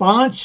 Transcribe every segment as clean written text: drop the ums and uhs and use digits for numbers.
5,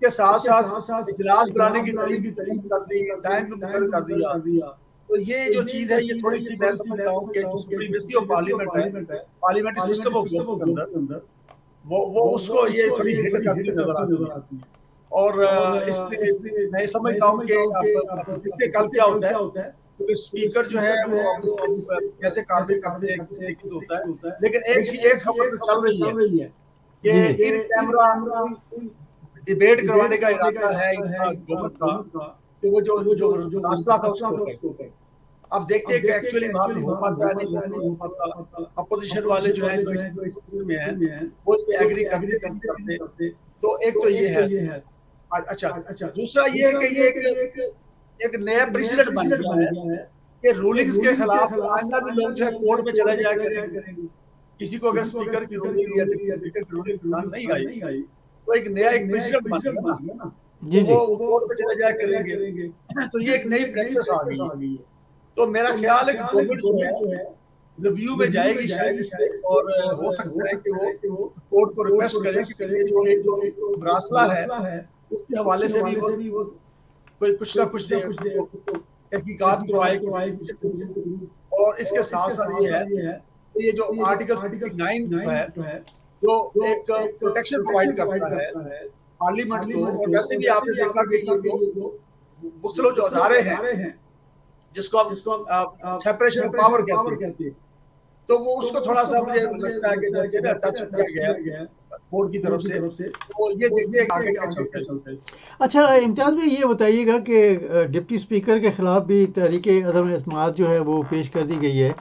کے ساتھ ساتھ اجلاس بلانے کی تاریخ کر دی، ٹائم مقرر کر دیا. تو یہ جو چیز ہے یہ تھوڑی سی میں سمجھتا ہوں کہ جو سپریمیسی آف پارلیمنٹ ہے، پارلیمنٹری سسٹم آف گورنمنٹ کے اندر وہ اس کو یہ تھوڑی ہٹ کرتی نظر آتی ہے. اور اس میں میں سمجھتا ہوں کہ اب دیکھتے کل کیا ہوتا ہے، کیونکہ اسپیکر جو ہے وہ کیسے کارروائی کرتے ہیں کس طریقے سے ہوتا ہے. لیکن ایک خبر تو چل رہی ہے کہ ان کیمرہ ڈیبیٹ کروانے کا ارادہ ہے گورنمنٹ کا، کہ وہ جو مسئلہ تھا اس کو کرے. اب دیکھتے ہیں کہ ایکچولی وہاں پہ ہو پاتا ہے نہیں ہو پاتا. اپوزیشن والے جو ہیں جو میں ہیں وہ ایگری کرتے. تو ایک تو یہ ہے. اچھا، دوسرا یہ ہے کہ یہ ایک نیا پریسیڈنٹ بن گیا ہے کہ رولنگز کے خلاف آئندہ بھی لوگ جو ہے کورٹ میں چلے جایا کریں گے. کسی کو اگر اسپیکر کی رولنگ یا اسپیکر کی رولنگ پسند نہیں آئی تو ایک نیا پریسیڈنٹ بن گیا نا، وہ کورٹ میں چلے جایا کریں گے. تو یہ ایک نئی پریکٹس آ گئی ہے. تو میرا خیال ہے کہ گورنمنٹ جو ہے ریویو میں جائے گی شاید اس پہ، اور ہو سکتا ہے کہ وہ کورٹ کو ریکویسٹ کرے کہ جو ایک مراسلہ ہے اس کے حوالے سے بھی وہ کوئی کچھ نہ کچھ تحقیقات کروائے. اور اس کے ساتھ ساتھ یہ ہے کہ یہ جو آرٹیکل 9 ہے جو ایک پروٹیکشن پرووائڈ کرتا ہے پارلیمنٹ کو. اور ویسے بھی آپ نے دیکھا کہ یہ جو مختلف جو ادارے ہیں جس کو ہم سیپریشن آف پاور کہتے ہیں، تو وہ اس کو تھوڑا سا مجھے لگتا ہے کہ جیسے نا ٹچ کیا گیا بورڈ کی طرف سے. تو یہ دیکھتے ہیں آگے کیا چلتا ہے. اچھا امتیاز بھائی یہ بتائیے گا کہ ڈپٹی اسپیکر کے خلاف بھی تحریک عدم اعتماد جو ہے وہ پیش کر دی گئی ہے،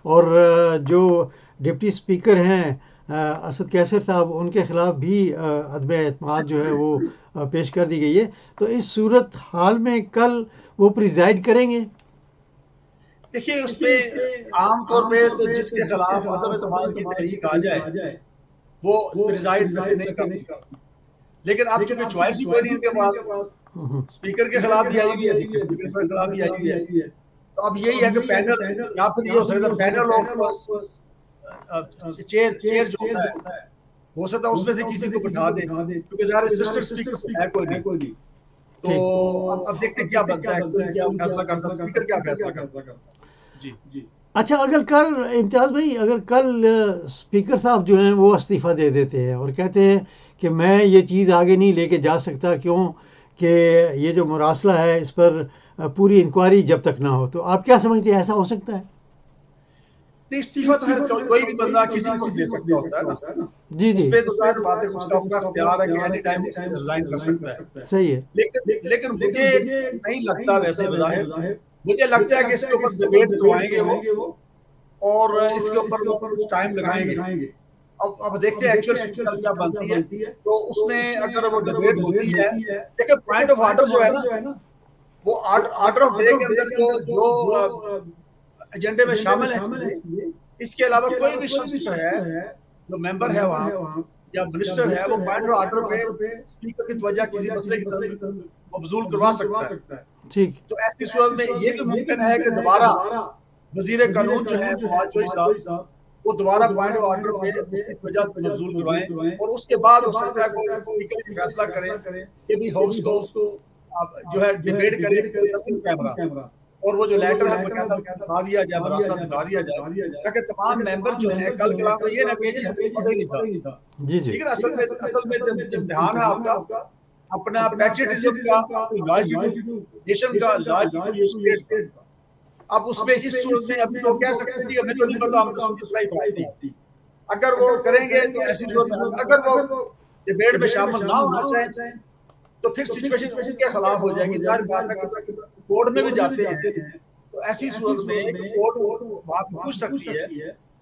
اور جو ڈپٹی اسپیکر ہیں اسد کیسر صاحب، ان کے خلاف بھی عدم اعتماد جو ہے وہ پیش کر دی گئی ہے. تو اس صورت حال میں کل وہ پریزائڈ کریں گے؟ دیکھیے اس پہ عام طور پہ تو جس کے خلاف عدم اعتماد کی تحریک آ جائے وہ پریزائڈ ویسے نہیں کرتی. لیکن اب چونکہ چوائس ہی کوئی نہیں ان کے پاس، اسپیکر کے خلاف بھی آئی ہوئی ہے، اسپیکر کے خلاف بھی آئی ہوئی ہے. تو اب یہی ہے کہ پینل یا پھر یہ ہو سکتا ہے پینل آف چیئر جو ہوتا ہے ہو سکتا ہے اس میں سے کسی کو بٹھا دیں، کیونکہ ظاہر اسسٹنٹ اسپیکر ہے کوئی نہیں. تو اب دیکھتے کیا بنتا ہے، کوئی کیا فیصلہ کرتا ہے، اسپیکر کیا فیصلہ کرتا ہے. جی اچھا، اگر کل امتیاز بھائی اگر کل اسپیکر صاحب جو ہیں وہ استعفیٰ دے دیتے ہیں اور کہتے ہیں کہ میں یہ چیز آگے نہیں لے کے جا سکتا کیوں کہ یہ جو مراسلہ ہے اس پر پوری انکوائری جب تک نہ ہو، تو آپ کیا سمجھتے ہیں ایسا ہو سکتا ہے؟ نہیں، استعفیٰ تو ہر کوئی بھی بندہ کسی کو دے سکتا ہوتا ہے نا. جی اس پہ تو ظاہر بات ہے اس کا اپنا اختیار ہے کہ اینی ٹائم ریزائن کر سکتا ہے. صحیح ہے. لیکن مجھے نہیں لگتا ویسے بظاہر، مجھے لگتا ہے کہ اس کے اوپر ڈیبیٹ کروائیں گے وہ، اور اس کے اوپر وہ کچھ ٹائم لگائیں گے. اب دیکھتے ہیں ایکچوئل سچویشن کیا بنتی ہے. تو اس میں اگر وہ ڈیبیٹ ہوتی ہے، دیکھیں پوائنٹ آف آرڈر جو ہے نا وہ آرڈر آف ڈے کے اندر جو ایجنڈے میں شامل ہے، اس کے علاوہ کوئی بھی شخص جو ہے جو ممبر ہے وہاں یا منسٹر ہے وہ پوائنٹ آف آرڈر پہ اسپیکر کی توجہ کسی مسئلے کی طرف مبذول کروا سکتا ہے. ٹھیک. تو ایسی صورت میں یہ بھی ممکن ہے کہ دوبارہ وزیر قانون جو ہے فواد چوہی صاحب وہ دوبارہ پوائنٹ آف آرڈر پہ اس کی توجہ مبذول کروائیں، اور اس کے بعد ہو سکتا ہے کوئی اسپیکر فیصلہ کرے کہ بھی ہاؤس کو جو ہے ڈیبیٹ کرے کیمرہ، اور وہ جو لیٹر ہے باقاعدہ دکھا دیا جائے، مراسلہ دکھا دیا جائے، تاکہ تمام ممبر جو ہیں کل کلام تو یہ نہ کہ ہمیں پتہ ہی نہیں تھا. لیکن اصل میں امتحان ہے آپ کا اپنا پیٹریٹزم کا، نیشن کا، اسٹیٹ کا. اب اس میں اس صورت میں ابھی تو کہہ سکتے ہیں ہمیں تو نہیں پتا، ہم تو سلائی بات نہیں. اگر وہ کریں گے تو ایسی صورت میں اگر وہ ڈیبیٹ میں شامل نہ ہونا چاہیں تو پھر سچویشن ان کے خلاف ہو جائے گی. ظاہر بات ہے کہ کورٹ میں بھی جاتے ہیں، تو ایسی صورت میں کورٹ بات پوچھ سکتی ہے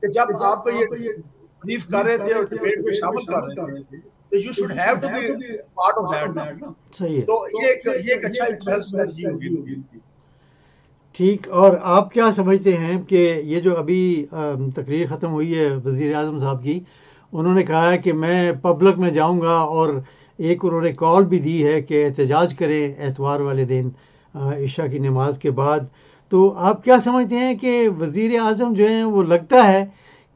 کہ جب آپ کو یہ بریف کر رہے تھے اور ڈیبیٹ میں شامل کر رہے تھے تو you should have to be part of that. صحیح ہے. تو یہ ایک اچھا اسٹریٹجی ہوگی. ٹھیک. اور آپ کیا سمجھتے ہیں کہ یہ جو ابھی تقریر ختم ہوئی ہے وزیر اعظم صاحب کی، انہوں نے کہا ہے کہ میں پبلک میں جاؤں گا، اور ایک انہوں نے کال بھی دی ہے کہ احتجاج کریں اتوار والے دن عشاء کی نماز کے بعد. تو آپ کیا سمجھتے ہیں کہ وزیر اعظم جو ہیں وہ لگتا ہے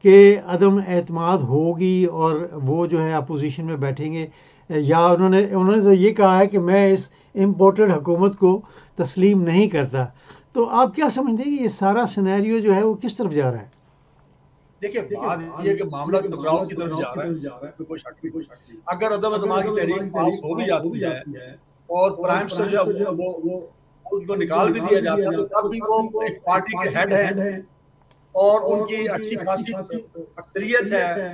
کہ عدم اعتماد ہوگی اور وہ جو ہے اپوزیشن میں بیٹھیں گے، یا انہوں نے تو یہ کہا ہے کہ میں اس امپورٹڈ حکومت کو تسلیم نہیں کرتا. تو آپ کیا سمجھتے ہیں کہ یہ سارا سینیریو جو ہے وہ کس طرف جا رہا ہے؟ دیکھیے بات یہ کہ معاملہ ٹکراؤ کی طرف جا رہا ہے، اس میں کوئی شک نہیں. اگر عدم اعتماد کی تحریک پاس ہو بھی جاتی ہے اور پرائم منسٹر جو ہے وہ ان کو نکال بھی دیا جاتا ہے، تو تب بھی وہ ایک پارٹی کے ہیڈ ہیں اور ان کی اچھی خاصی اکثریت ہے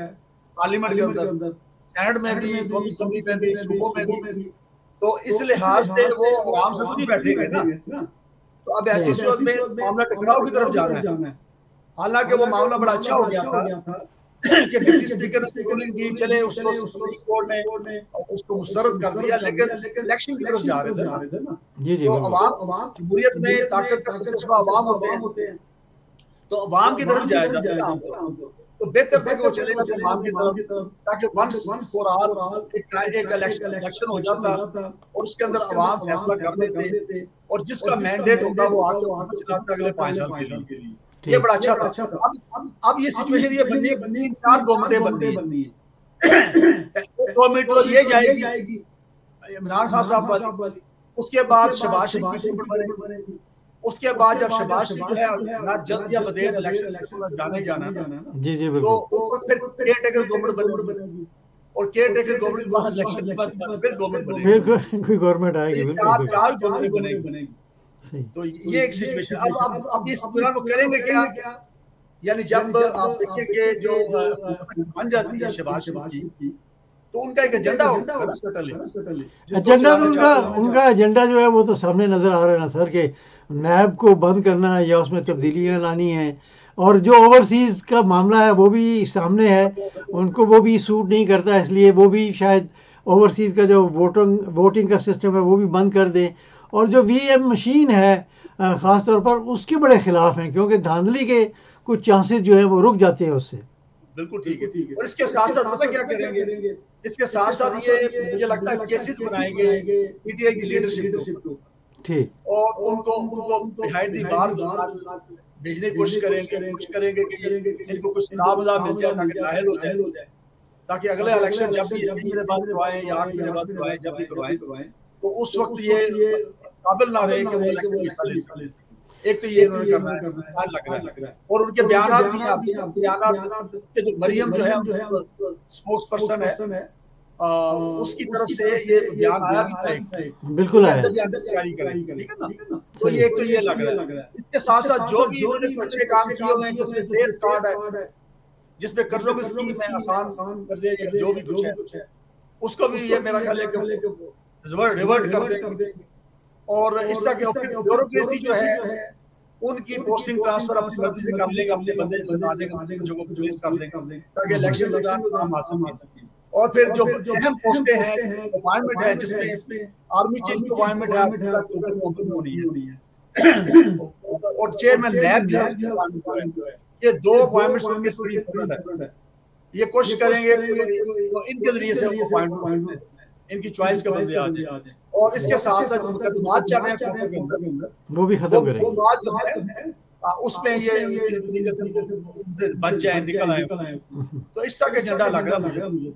پارلیمنٹ کے اندر، سینٹ میں بھی، قومی اسمبلی میں بھی، صوبوں میں بھی. تو اس لحاظ سے وہ آرام سے تو نہیں بیٹھیں گے نا. تو اب ایسی صورت میں معاملہ ٹکراؤ کی طرف جانا ہے. حالانکہ وہ معاملہ بڑا اچھا ہو گیا تھا کہ ڈپٹی اسپیکر نے رولنگ دی، چلے اس کو سپریم کورٹ نے اس کو مسترد کر دیا، لیکن الیکشن کی طرف جا رہے تھے نا. تو عوام جمہوریت میں طاقت کا سرچشمہ عوام ہوتے ہیں، تو عوام کی طرف جایا جاتا ہے عام طور. تو بہتر تھا کہ وہ چلے جاتے عوام کی طرف، تاکہ ونس فور آل ایک الیکشن ہو جاتا اور اس کے اندر عوام فیصلہ کر دیتے، اور جس کا مینڈیٹ ہوتا وہ آ کے چلاتا اگلے 5 سال کے لیے. یہ بڑا اچھا تھا. اب یہ سچویشن یہ بننی ہے، 3-4 گورنمنٹیں بننی ہے. گورنمنٹ تو یہ جائے گی عمران خان صاحب والی، اس کے بعد شہباز شریف کی گورنمنٹ بنے گی، اس کے بعد جب شہباز شریف جو ہے جلد یا بدیر الیکشن جانا تو پھر کیئر ٹیکر گورنمنٹ بنے گی، اور کیئر ٹیکر گورنمنٹ کے بعد الیکشن کے بعد پھر گورنمنٹ بنے گی، پھر کوئی گورنمنٹ آئے گی. 4 گورنمنٹ بنے گی. تو یہ ایک سچویشن. اب اس پلان کو کریں گے کیا؟ یعنی جب آپ دیکھیں کہ جو بن جاتی ہے شہباز شریف کی، تو ان کا ایک ایجنڈا ہوتا ہے. ایجنڈا ان کا ایجنڈا جو ہے وہ تو سامنے نظر آ رہا ہے نا سر، کہ نیب کو بند کرنا ہے یا اس میں تبدیلیاں لانی ہیں، اور جو اوورسیز کا معاملہ ہے وہ بھی سامنے ہے. ان کو وہ بھی سوٹ نہیں کرتا، اس لیے وہ بھی شاید اوورسیز کا جو ووٹنگ کا سسٹم ہے وہ بھی بند کر دیں. اور جو وی ایم مشین ہے خاص طور پر اس کے بڑے خلاف ہیں، کیونکہ دھاندلی کے کچھ چانسز جو ہیں وہ رک جاتے ہیں اس سے. بالکل ٹھیک ہے. اور اس کے ساتھ ساتھ پتہ کیا کریں گے؟ اس کے ساتھ ساتھ یہ مجھے لگتا ہے کیسز بنائیں گے پی ٹی آئی کی لیڈرشپ کو، ٹھیک، اور ان کو بہائنڈ دی بار بھیجنے کی کوشش کریں گے کہ ان کو کچھ نامزہ مل جائے تاکہ لاحل ہو جائے، تاکہ اگلے الیکشن جب بھی 3 مہینے بعد کروائیں یا 8 مہینے بعد کروائیں، جب بھی کروائیں تو اس وقت یہ قابل نہ رہے کہ وہ الیکشن میں حصہ لے سکیں. ایک تو یہ انہوں نے کرنا ہے، لگ رہا ہے. اور ان کے بیانات بھی ہیں، بیانات کے جو مریم جو ہے اسپوکس پرسن ہے، اس کی طرف سے یہ بیان آیا بھی تھا، بالکل آیا، تیاری کریں، ٹھیک ہے نا. تو ایک تو یہ لگ رہا ہے. اس کے ساتھ ساتھ جو بھی انہوں نے اچھے کام کیے ہوئے ہیں، جس میں صحت کارڈ ہے، جس میں قرضوں کی اسکیم ہے، آسان قرضے جو بھی کچھ ہے، اس کو بھی یہ میرا خیال ہے کہ ریورٹ کر دیں گے. اور اس طرح کے بیوروکریسی جو ہے ان کی پوسٹنگ ٹرانسفر اپنی مرضی سے کر لیں گے، اپنے بندے بتا دیں گے جو کو پلیس کر دیں گے تاکہ الیکشن کے دوران کام آ سکے. اور پھر جو اہم پوسٹیں ہیں، اپائنٹمنٹ ہے، جس میں آرمی چیف کی اپائنٹمنٹ ہے، اکتوبر ہونی ہے، اور چیئرمین نیب جو ہے، یہ 2 اپائنٹمنٹس ان کے بڑی امپورٹنٹ ہے. یہ کوشش کریں گے ان کے ذریعے سے اپائنٹمنٹ ان کی چوائس کے بندے آ جائیں. اور اس کے ساتھ ساتھ مقدمات چل رہے ہیں کورٹوں کے اندر، وہ بھی ختم کریں گے. وہ بات جو ہے اس میں یہ اس طریقے سے بچ جائیں، نکل آئیں. تو اس طرح کا ایجنڈا لگ رہا مجھے.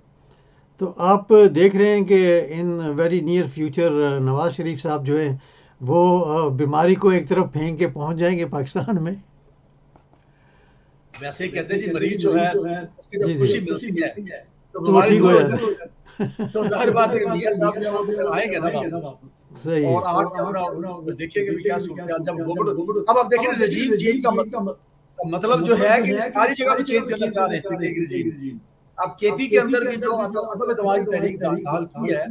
تو آپ دیکھ رہے ہیں کہ in very near future Nawaz Sharif صاحب جو ہیں وہ بیماری کو ایک طرف پھینک کے پہنچ جائیں گے پاکستان میں. ویسے ہی کہتے ہیں جی مریض جو ہے اس کی جب خوشی ملتی ہے تو وہ ٹھیک ہو جاتا ہے. تو ظاہر بات ہے کہ میاں صاحب جو وہ تو آئیں گے نا صحیح. اور آ کے اپنا دیکھیں گے کیا صورتحال جب گورنمنٹ. اب آپ دیکھیں رجیم چینج کا مطلب جو ہے کہ ساری جگہ پہ چینج کرنا چاہ رہے ہیں رجیم. اب کے پی کے اندر بھی جو عدم اعتماد کی تحریک داخل کی ہے،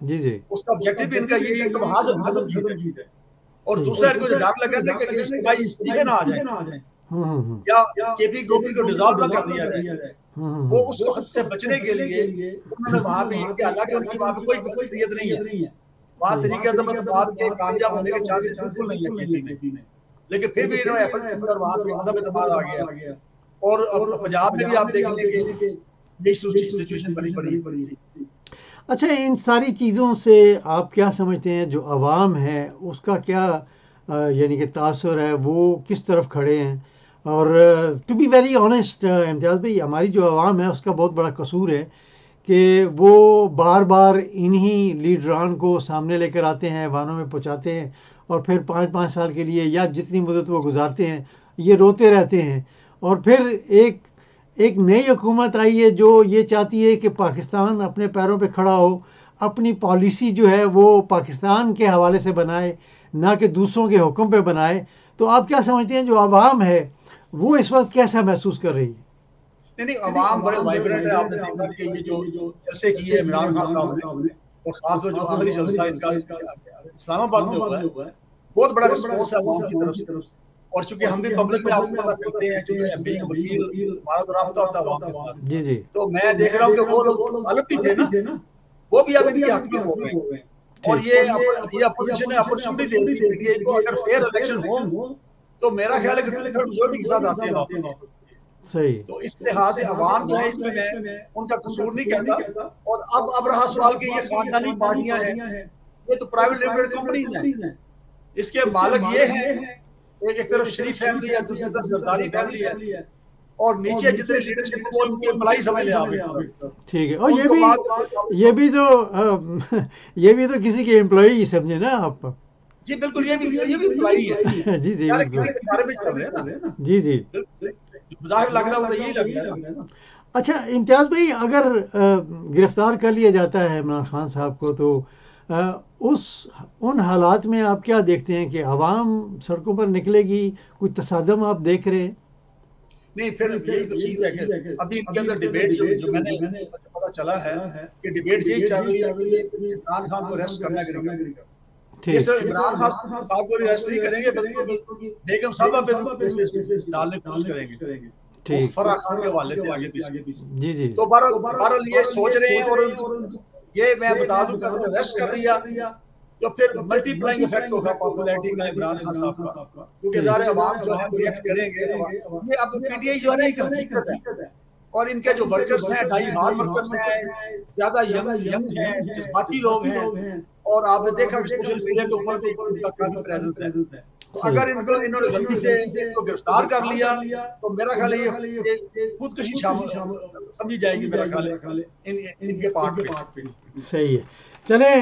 جی اس کا آبجیکٹو بھی ان کا یہ ہے کہ وہاں سے ختم جیت ہے. اور دوسرا ان کو ڈر لگا تھا کہ استعفے نہ آ جائیں یا کے پی گوپی کو ڈیزالو نہ کر دیا جائے. وہ اس وقت سے بچنے کے لیے انہوں نے وہاں پہ یہ کیا، حالانکہ ان کی وہاں پہ کوئی اکثریت نہیں ہے، وہاں طریقے عدم اعتماد کے کامیاب ہونے کے چانسز بالکل نہیں ہے کے پی میں، لیکن پھر بھی انہوں نے ایفرٹ کیا اور وہاں پہ عدم اعتماد آ گیا. اور پنجاب میں بھی آپ دیکھ لیں کہ یہ سچویشن بنی پڑی. اچھا، ان ساری چیزوں سے آپ کیا سمجھتے ہیں جو عوام ہے اس کا کیا یعنی کہ تاثر ہے، وہ کس طرف کھڑے ہیں؟ اور ٹو بی ویری آنیسٹ امتیاز بھائی، ہماری جو عوام ہے اس کا بہت بڑا قصور ہے کہ وہ بار بار انہی لیڈران کو سامنے لے کر آتے ہیں، ایوانوں میں پہنچاتے ہیں، اور پھر 5 سال کے لیے یا جتنی مدت وہ گزارتے ہیں یہ روتے رہتے ہیں. اور پھر ایک نئی حکومت آئی ہے جو یہ چاہتی ہے کہ پاکستان اپنے پیروں پہ کھڑا ہو، اپنی پالیسی جو ہے وہ پاکستان کے حوالے سے بنائے، نہ کہ دوسروں کے حکم پہ بنائے. تو آپ کیا سمجھتے ہیں جو عوام ہے وہ اس وقت کیسا محسوس کر رہی ہے؟ نہیں عوام بڑے وائبرنٹ ہے. آپ نے دیکھا کہ یہ جو جلسے کیے عمران خان صاحب نے، اور خاص طور جو آخری جلسہ ان کا اسلام آباد میں ہوا ہے، بہت بڑا رسپانس ہے عوام کی طرف سے. اور چونکہ ہم بھی پبلک میں آپ کو پتہ کرتے ہیں، چونکہ ایم پی وکیل، ہمارا تو رابطہ ہوتا ہے عوام کے ساتھ. جی جی. تو میں دیکھ رہا ہوں کہ وہ لوگ غالب بھی تھے نا، وہ بھی اب ان کے حق میں ہو گئے. اور یہ اپوزیشن نے opportunity they the P T I کو، اگر فیئر الیکشن ہو تو میرا خیال ہے کہ 2/3 میجورٹی کے ساتھ آتے ہیں واپس. صحیح. تو اس لحاظ سے عوام جو ہے اس میں ان کا قصور نہیں کہتا. اور اب رہا سوال کہ یہ خاندانی پارٹیاں ہیں، یہ تو پرائیویٹ لمیٹڈ کمپنیز ہیں. اس کے مالک یہ ہیں، ایک طرف شریف فیملی ہے، دوسری طرف زرداری فیملی ہے، اور نیچے جتنے لیڈرشپ کو ان کی امپلائی سمجھ لیں آپ. ٹھیک ہے. اور یہ بھی تو کسی کے امپلائی سمجھے نا آپ. جی بالکل، یہ بھی امپلائی ہے. جی جی یار کسی کے بارے میں چل رہے ہیں نا. جی جی. ظاہر لگ رہا ہوتا ہے، یہی لگ رہا ہے نا. اچھا امتیاز بھائی، اگر گرفتار کر لیا جاتا ہے عمران خان صاحب کو، تو ان حالات میں آپ کیا دیکھتے ہیں کہ عوام سڑکوں پر نکلے گی؟ کوئی تصادم آپ دیکھ رہے ہیں؟ نہیں، پھر یہی تو چیز ہے کہ ابھی ان کے اندر ڈیبیٹ جو میں نے پتا چلا ہے کہ ڈیبیٹ یہی چل رہی ہے کہ عمران خان کو ارسٹ کرنا ہے. یہ صرف عمران خان صاحب کو ارسٹ نہیں کریں گے بلکہ بیگم صاحبہ پہ بھی ڈالنے کی کوشش کریں گے، فرح خان کے حوالے سے آگے پیچھے. جی جی. تو بہرحال یہ سوچ رہے ہیں. اور یہ میں بتا دوں کہ اگر ارسٹ کر لیا تو پھر ملٹی پلائنگ افیکٹ ہوگا پاپولیرٹی کا عمران خان صاحب کا، کیونکہ ظاہر عوام جو ہے ریئیکٹ کریں گے. یہ اب پی ٹی آئی جو ہے نا ایک حقیقت ہے، اور ان کے جو ورکرز ہیں، ڈائی ہارڈ ورکرز ہیں، زیادہ ینگ ہیں، جذباتی لوگ ہیں. اور آپ نے دیکھا کہ سوشل میڈیا کے اوپر بھی ان کا کافی پریزنس ہے. تو اگر انہوں نے غلطی سے ان کو گرفتار کر لیا تو میرا خیال ہے یہ خودکشی سمجھی جائے گی میرا خیال ہے ان کے پارٹ پہ. صحیح ہے. چلیں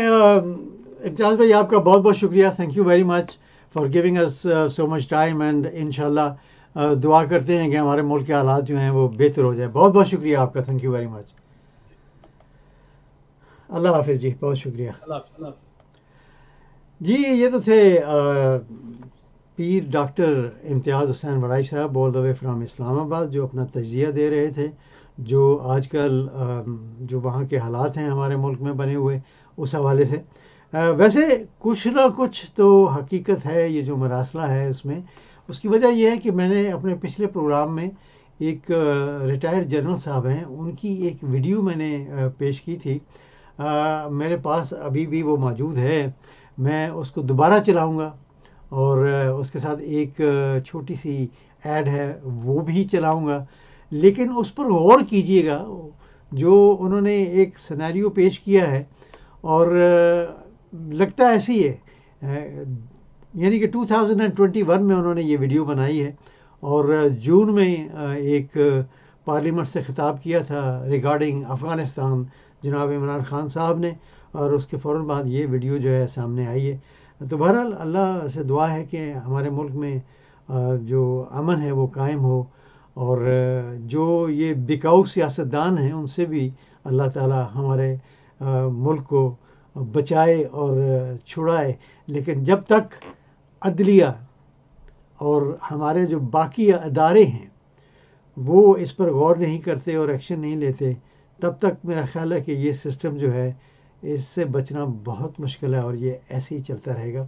امتیاز بھائی، آپ کا بہت بہت شکریہ. Thank you very much for giving us so much time, and انشاءاللہ دعا کرتے ہیں کہ ہمارے ملک کے حالات جو ہیں وہ بہتر ہو جائیں. بہت بہت شکریہ آپ کا. Thank you very much. اللہ حافظ جی. بہت شکریہ. جی یہ تو تھے پیر ڈاکٹر امتیاز حسین وڑائی صاحب، آل دا وے فرام اسلام آباد، جو اپنا تجزیہ دے رہے تھے جو آج کل جو وہاں کے حالات ہیں ہمارے ملک میں بنے ہوئے اس حوالے سے. ویسے کچھ نہ کچھ تو حقیقت ہے یہ جو مراسلہ ہے اس میں. اس کی وجہ یہ ہے کہ میں نے اپنے پچھلے پروگرام میں ایک ریٹائرڈ جنرل صاحب ہیں، ان کی ایک ویڈیو میں نے پیش کی تھی. میرے پاس ابھی بھی وہ موجود ہے. میں اس کو دوبارہ چلاؤں گا، اور اس کے ساتھ ایک چھوٹی سی ایڈ ہے وہ بھی چلاؤں گا. لیکن اس پر غور کیجئے گا جو انہوں نے ایک سینیریو پیش کیا ہے، اور لگتا ایسی ہے یعنی کہ 2021 میں انہوں نے یہ ویڈیو بنائی ہے، اور جون میں ایک پارلیمنٹ سے خطاب کیا تھا ریگارڈنگ افغانستان جناب عمران خان صاحب نے، اور اس کے فوراً بعد یہ ویڈیو جو ہے سامنے آئی ہے. تو بہرحال اللہ سے دعا ہے کہ ہمارے ملک میں جو امن ہے وہ قائم ہو، اور جو یہ بکاؤ سیاستدان ہیں ان سے بھی اللہ تعالی ہمارے ملک کو بچائے اور چھڑائے. لیکن جب تک عدلیہ اور ہمارے جو باقی ادارے ہیں وہ اس پر غور نہیں کرتے اور ایکشن نہیں لیتے، تب تک میرا خیال ہے کہ یہ سسٹم جو ہے اس سے بچنا بہت مشکل ہے، اور یہ ایسے ہی چلتا رہے گا.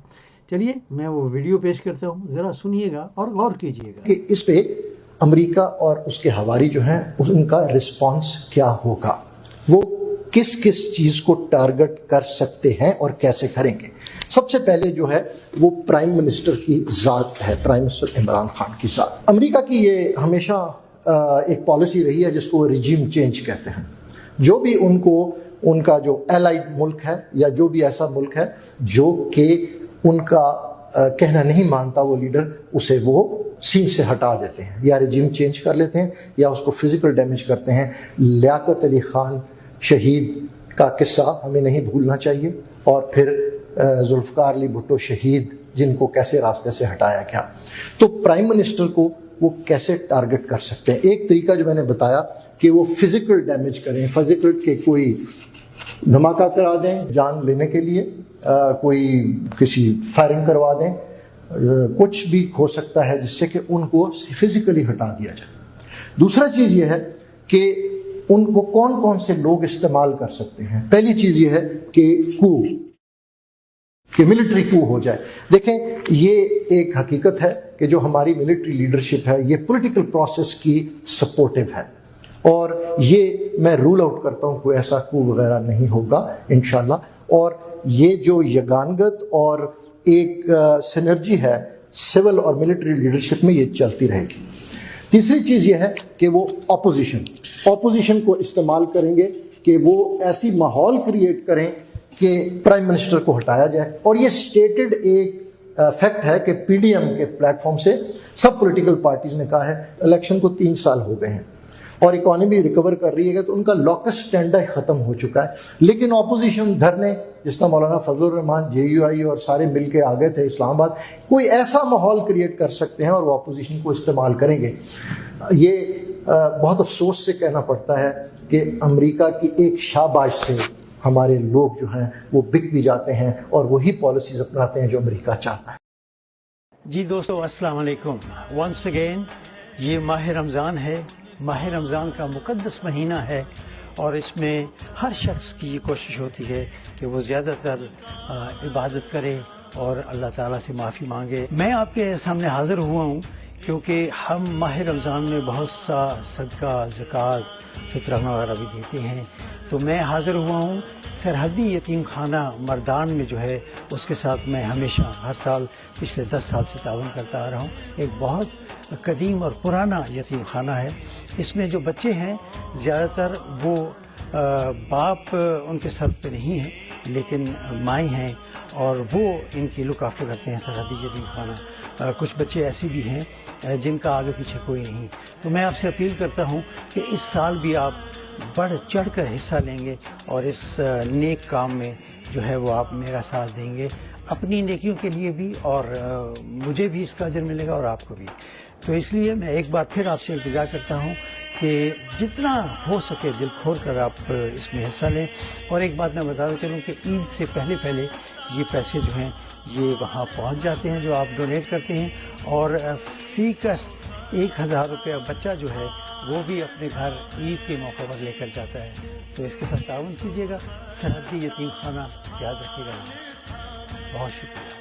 چلیے میں وہ ویڈیو پیش کرتا ہوں، ذرا سنیے گا اور غور کیجیے گا کہ اس پہ امریکہ اور اس کے حوالی جو ہیں ان کا رسپانس کیا ہوگا، وہ کس کس چیز کو ٹارگٹ کر سکتے ہیں اور کیسے کریں گے. سب سے پہلے جو ہے وہ پرائم منسٹر کی ذات ہے، پرائم منسٹر عمران خان کی ذات. امریکہ کی یہ ہمیشہ ایک پالیسی رہی ہے جس کو رجیم چینج کہتے ہیں. جو بھی ان کا جو الائیڈ ملک ہے یا جو بھی ایسا ملک ہے جو کہ ان کا کہنا نہیں مانتا وہ لیڈر، اسے وہ سین سے ہٹا دیتے ہیں، یا رجیم چینج کر لیتے ہیں یا اس کو فزیکل ڈیمیج کرتے ہیں۔ لیاقت علی خان شہید کا قصہ ہمیں نہیں بھولنا چاہیے، اور پھر ذوالفقار علی بھٹو شہید جن کو کیسے راستے سے ہٹایا گیا۔ تو پرائم منسٹر کو وہ کیسے ٹارگٹ کر سکتے ہیں؟ ایک طریقہ جو میں نے بتایا کہ وہ فزیکل ڈیمیج کریں، فزیکل کے کوئی دھماکہ کرا دیں جان لینے کے لیے، کوئی کسی فائرنگ کروا دیں، کچھ بھی ہو سکتا ہے جس سے کہ ان کو فزیکلی ہٹا دیا جائے۔ دوسرا چیز یہ ہے کہ ان کو کون کون سے لوگ استعمال کر سکتے ہیں۔ پہلی چیز یہ ہے کہ ملٹری کو ہو جائے۔ دیکھیں یہ ایک حقیقت ہے کہ جو ہماری ملٹری لیڈرشپ ہے یہ پولیٹیکل پروسیس کی سپورٹیو ہے، اور یہ میں رول آؤٹ کرتا ہوں کوئی ایسا کو وغیرہ نہیں ہوگا انشاءاللہ، اور یہ جو یگانگت اور ایک سینرجی ہے سول اور ملٹری لیڈرشپ میں یہ چلتی رہے گی۔ تیسری چیز یہ ہے کہ وہ اپوزیشن کو استعمال کریں گے کہ وہ ایسی ماحول کریٹ کریں کہ پرائم منسٹر کو ہٹایا جائے، اور یہ سٹیٹڈ ایک فیکٹ ہے کہ پی ڈی ایم کے پلیٹ فارم سے سب پولیٹیکل پارٹیز نے کہا ہے الیکشن کو 3 سال ہو گئے ہیں اور اکانومی ریکور کر رہی ہے تو ان کا لوکس اسٹینڈرڈ ختم ہو چکا ہے، لیکن اپوزیشن دھرنے جس طرح مولانا فضل الرحمان JUI اور سارے مل کے آگے تھے اسلام آباد، کوئی ایسا ماحول کریٹ کر سکتے ہیں اور وہ اپوزیشن کو استعمال کریں گے۔ یہ بہت افسوس سے کہنا پڑتا ہے کہ امریکہ کی ایک شاباش سے ہمارے لوگ جو ہیں وہ بک بھی جاتے ہیں اور وہی پالیسیز اپناتے ہیں جو امریکہ چاہتا ہے۔ جی دوستو السلام علیکم، ونس اگین یہ ماہ رمضان ہے، ماہ رمضان کا مقدس مہینہ ہے، اور اس میں ہر شخص کی یہ کوشش ہوتی ہے کہ وہ زیادہ تر عبادت کرے اور اللہ تعالیٰ سے معافی مانگے۔ میں آپ کے سامنے حاضر ہوا ہوں کیونکہ ہم ماہ رمضان میں بہت سا صدقہ، زکوٰۃ، فطرانہ وغیرہ بھی دیتے ہیں، تو میں حاضر ہوا ہوں سرحدی یتیم خانہ مردان میں جو ہے اس کے ساتھ میں ہمیشہ ہر سال پچھلے 10 سال سے تعاون کرتا آ رہا ہوں۔ ایک بہت قدیم اور پرانا یتیم خانہ ہے، اس میں جو بچے ہیں زیادہ تر وہ باپ ان کے سر پہ نہیں ہیں لیکن مائیں ہیں، اور وہ ان کی لک آفٹر کرتے ہیں سرحدی یتیم خانہ۔ کچھ بچے ایسے بھی ہیں جن کا آگے پیچھے کوئی نہیں، تو میں آپ سے اپیل کرتا ہوں کہ اس سال بھی آپ بڑھ چڑھ کر حصہ لیں گے اور اس نیک کام میں جو ہے وہ آپ میرا ساتھ دیں گے، اپنی نیکیوں کے لیے بھی، اور مجھے بھی اس کا اجر ملے گا اور آپ کو بھی۔ تو اس لیے میں ایک بار پھر آپ سے التجا کرتا ہوں کہ جتنا ہو سکے دل کھول کر آپ اس میں حصہ لیں۔ اور ایک بات میں بتاتا چلوں کہ عید سے پہلے یہ پیسے جو ہیں یہ وہاں پہنچ جاتے ہیں جو آپ ڈونیٹ کرتے ہیں، اور فی کس 1000 روپیہ بچہ جو ہے وہ بھی اپنے گھر عید کے موقع پر لے کر جاتا ہے۔ تو اس کے ساتھ تعاون کیجیے گا۔ سرحدی یتیم خانہ یاد رکھیے گا۔ بہت شکریہ۔